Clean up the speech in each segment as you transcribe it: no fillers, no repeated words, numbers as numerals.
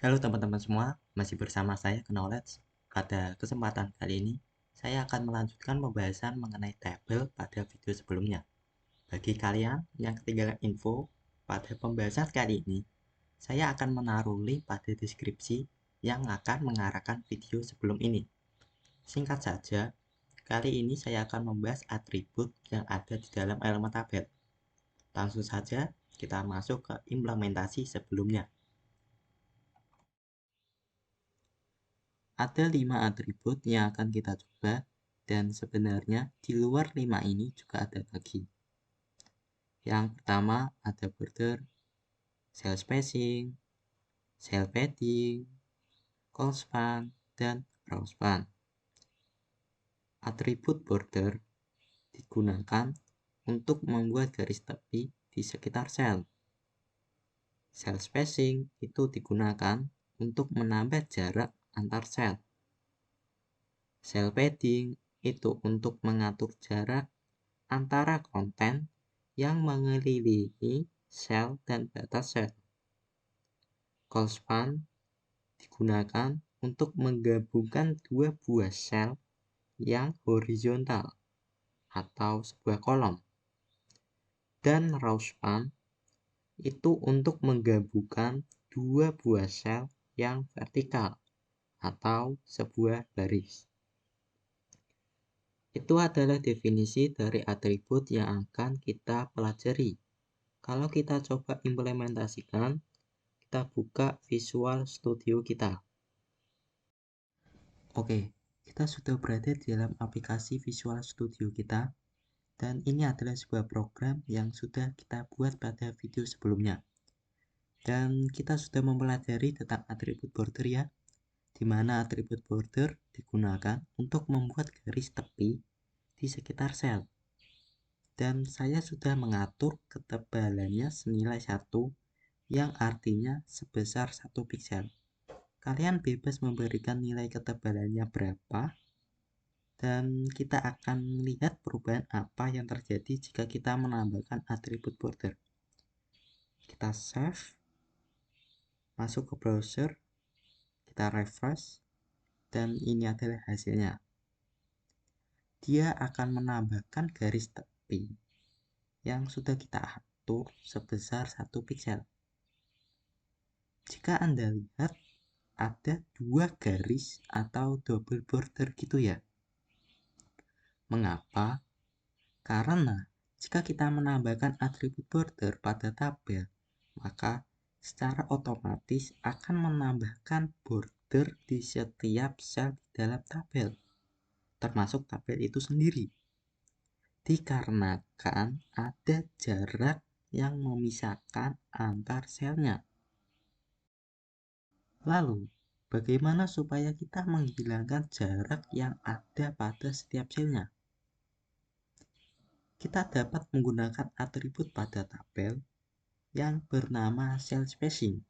Halo teman-teman semua, masih bersama saya Knowledge. Pada kesempatan kali ini, saya akan melanjutkan pembahasan mengenai tabel pada video sebelumnya. Bagi kalian yang ketinggalan info, pada pembahasan kali ini, saya akan menaruh link pada deskripsi yang akan mengarahkan video sebelum ini. Singkat saja, kali ini saya akan membahas atribut yang ada di dalam elemen tabel. Langsung saja, kita masuk ke implementasi sebelumnya. Ada 5 atribut yang akan kita coba, dan sebenarnya di luar 5 ini juga ada lagi. Yang pertama ada border, cell spacing, cell padding, call span, dan row span. Atribut border digunakan untuk membuat garis tepi di sekitar sel. Cell spacing itu digunakan untuk menambah jarak antar sel. Cell padding itu untuk mengatur jarak antara konten yang mengelilingi sel dan batas sel. Call span digunakan untuk menggabungkan dua buah sel yang horizontal atau sebuah kolom. Dan row span itu untuk menggabungkan dua buah sel yang vertikal atau sebuah baris. Itu adalah definisi dari atribut yang akan kita pelajari. Kalau kita coba implementasikan, kita buka Visual Studio kita. Oke, kita sudah berada di dalam aplikasi Visual Studio kita, dan ini adalah sebuah program yang sudah kita buat pada video sebelumnya. Dan kita sudah mempelajari tentang atribut border ya, di mana atribut border digunakan untuk membuat garis tepi di sekitar sel. Dan saya sudah mengatur ketebalannya senilai 1, yang artinya sebesar 1 piksel. Kalian bebas memberikan nilai ketebalannya berapa, dan kita akan melihat perubahan apa yang terjadi jika kita menambahkan atribut border. Kita save, masuk ke browser, kita refresh, dan ini adalah hasilnya. Dia akan menambahkan garis tepi yang sudah kita atur sebesar 1 piksel. Jika Anda lihat, ada 2 garis atau double border gitu ya. Mengapa? Karena jika kita menambahkan atribut border pada tabel, maka secara otomatis akan menambahkan border di setiap sel di dalam tabel, termasuk tabel itu sendiri. Dikarenakan ada jarak yang memisahkan antar selnya. Lalu, bagaimana supaya kita menghilangkan jarak yang ada pada setiap selnya? Kita dapat menggunakan atribut pada tabel yang bernama cell spacing,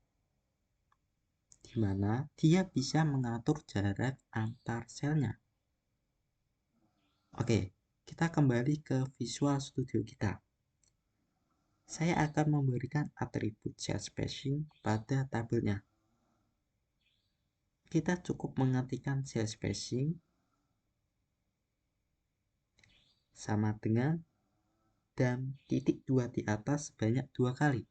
di mana dia bisa mengatur jarak antar selnya. Oke, kita kembali ke Visual Studio kita. Saya akan memberikan atribut cell spacing pada tabelnya. Kita cukup mengetikkan cell spacing sama dengan dan titik 2 di atas sebanyak 2 kali.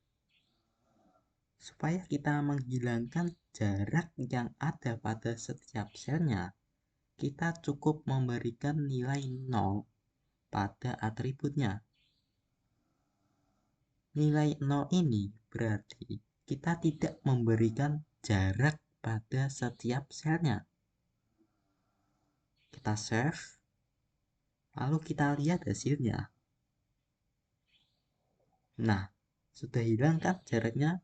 Supaya kita menghilangkan jarak yang ada pada setiap selnya, kita cukup memberikan nilai 0 pada atributnya. Nilai 0 ini berarti kita tidak memberikan jarak pada setiap selnya. Kita save, lalu kita lihat hasilnya. Nah, sudah hilang kan jaraknya?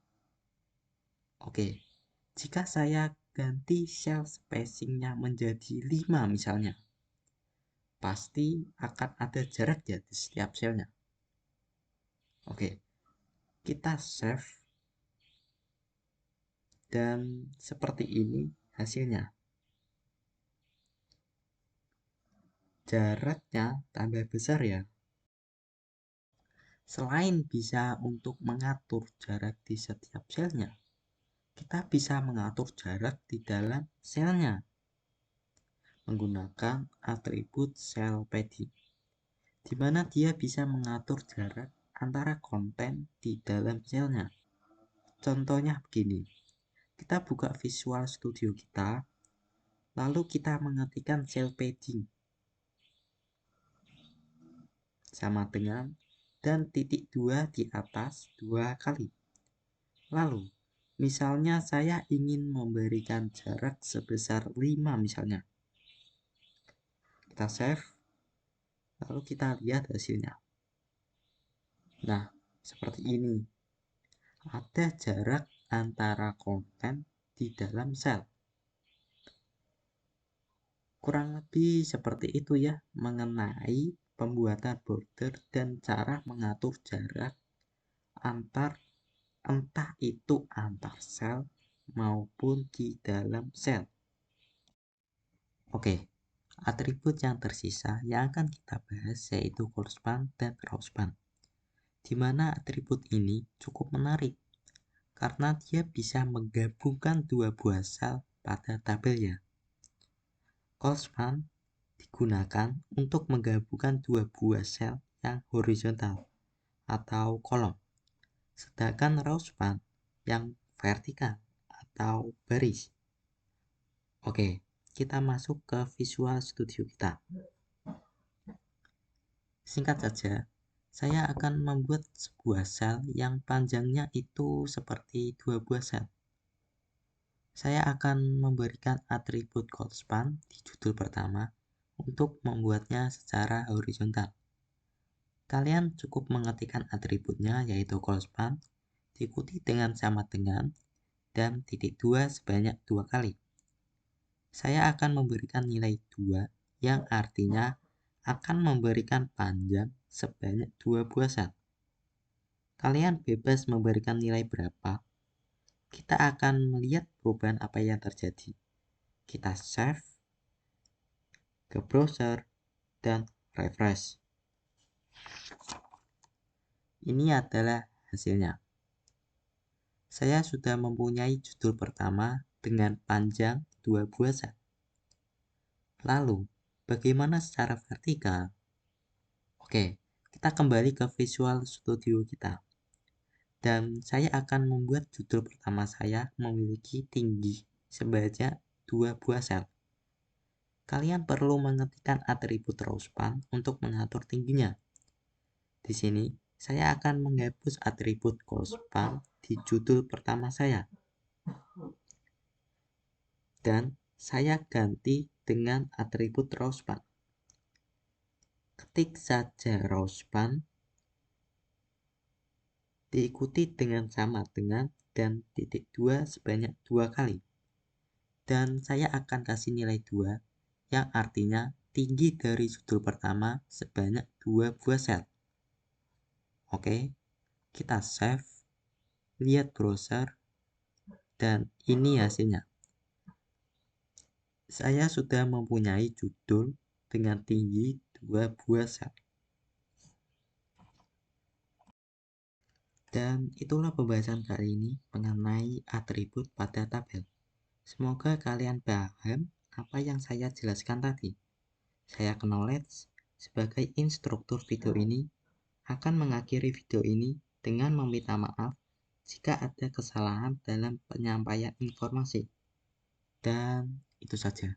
Oke, jika saya ganti cell spacingnya menjadi 5 misalnya, pasti akan ada jarak ya di setiap selnya. Oke, kita save, dan seperti ini hasilnya. Jaraknya tambah besar ya. Selain bisa untuk mengatur jarak di setiap selnya, Kita bisa mengatur jarak di dalam selnya menggunakan atribut cell padding, di mana dia bisa mengatur jarak antara konten di dalam selnya. Contohnya begini, kita buka Visual Studio kita, lalu kita mengetikkan cell padding sama dengan dan titik 2 di atas 2 kali. Lalu, misalnya saya ingin memberikan jarak sebesar 5 misalnya. Kita save, lalu kita lihat hasilnya. Nah, seperti ini. Ada jarak antara konten di dalam sel. Kurang lebih seperti itu ya, mengenai pembuatan border dan cara mengatur jarak entah itu antar sel maupun di dalam sel. Oke, atribut yang tersisa yang akan kita bahas yaitu callspan dan rowspan, di mana atribut ini cukup menarik karena dia bisa menggabungkan dua buah sel pada tabelnya. Callspan digunakan untuk menggabungkan dua buah sel yang horizontal atau kolom, sedangkan rowspan yang vertikal atau baris. Oke, kita masuk ke Visual Studio kita. Singkat saja, saya akan membuat sebuah sel yang panjangnya itu seperti dua buah sel. Saya akan memberikan atribut callspan di judul pertama untuk membuatnya secara horizontal. Kalian cukup mengetikkan atributnya yaitu callspan diikuti dengan sama dengan dan titik 2 sebanyak 2 kali. Saya akan memberikan nilai 2 yang artinya akan memberikan panjang sebanyak 2 buah sel. Kalian bebas memberikan nilai berapa. Kita akan melihat perubahan apa yang terjadi. Kita save ke browser dan refresh. Ini adalah hasilnya. Saya sudah mempunyai judul pertama dengan panjang 2 buah sel. Lalu, bagaimana secara vertikal? Oke, kita kembali ke Visual Studio kita. Dan saya akan membuat judul pertama saya memiliki tinggi sebanyak 2 buah sel. Kalian perlu mengetikkan atribut rowspan untuk mengatur tingginya. Di sini, saya akan menghapus atribut callspan di judul pertama saya. Dan saya ganti dengan atribut rowspan. Ketik saja rowspan diikuti dengan sama dengan dan titik 2 sebanyak 2 kali. Dan saya akan kasih nilai 2 yang artinya tinggi dari judul pertama sebanyak 2 buah sel. Oke, kita save, lihat browser, dan ini hasilnya. Saya sudah mempunyai judul dengan tinggi 2 buah sel. Dan itulah pembahasan kali ini mengenai atribut pada tabel. Semoga kalian paham apa yang saya jelaskan tadi. Saya Knowledge sebagai instruktur video ini akan mengakhiri video ini dengan meminta maaf jika ada kesalahan dalam penyampaian informasi. Dan itu saja.